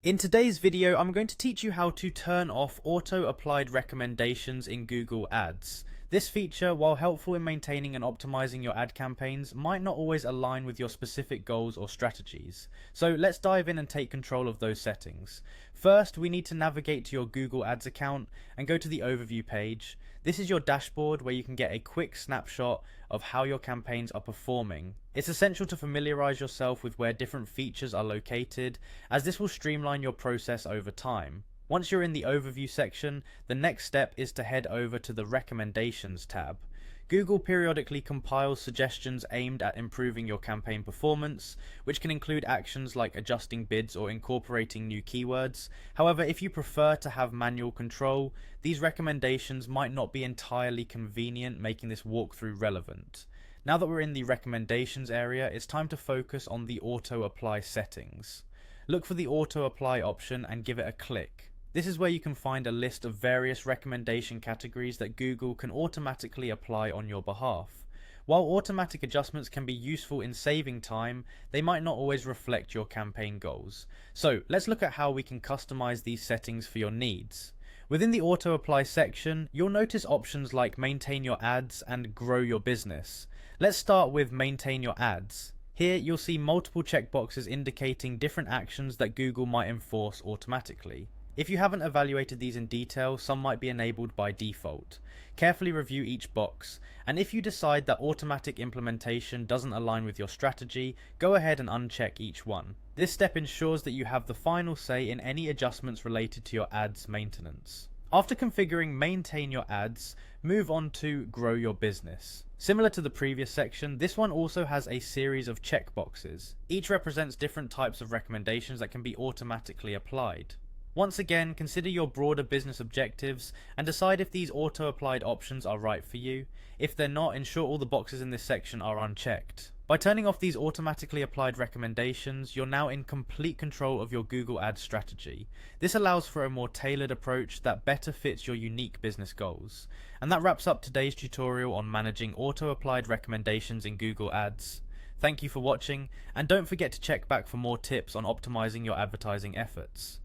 In today's video, I'm going to teach you how to turn off auto-applied recommendations in Google Ads. This feature, while helpful in maintaining and optimizing your ad campaigns, might not always align with your specific goals or strategies. So let's dive in and take control of those settings. First, we need to navigate to your Google Ads account and go to the overview page. This is your dashboard where you can get a quick snapshot of how your campaigns are performing. It's essential to familiarize yourself with where different features are located, as this will streamline your process over time. Once you're in the overview section, the next step is to head over to the recommendations tab. Google periodically compiles suggestions aimed at improving your campaign performance, which can include actions like adjusting bids or incorporating new keywords. However, if you prefer to have manual control, these recommendations might not be entirely convenient, making this walkthrough relevant. Now that we're in the recommendations area, it's time to focus on the auto apply settings. Look for the auto apply option and give it a click. This is where you can find a list of various recommendation categories that Google can automatically apply on your behalf. While automatic adjustments can be useful in saving time, they might not always reflect your campaign goals. So let's look at how we can customize these settings for your needs. Within the auto apply section, you'll notice options like maintain your ads and grow your business. Let's start with maintain your ads. Here you'll see multiple checkboxes indicating different actions that Google might enforce automatically. If you haven't evaluated these in detail, some might be enabled by default. Carefully review each box, and if you decide that automatic implementation doesn't align with your strategy, go ahead and uncheck each one. This step ensures that you have the final say in any adjustments related to your ads maintenance. After configuring maintain your ads, move on to grow your business. Similar to the previous section, this one also has a series of checkboxes. Each represents different types of recommendations that can be automatically applied. Once again, consider your broader business objectives and decide if these auto-applied options are right for you. If they're not, ensure all the boxes in this section are unchecked. By turning off these automatically applied recommendations, you're now in complete control of your Google Ads strategy. This allows for a more tailored approach that better fits your unique business goals. And that wraps up today's tutorial on managing auto-applied recommendations in Google Ads. Thank you for watching, and don't forget to check back for more tips on optimizing your advertising efforts.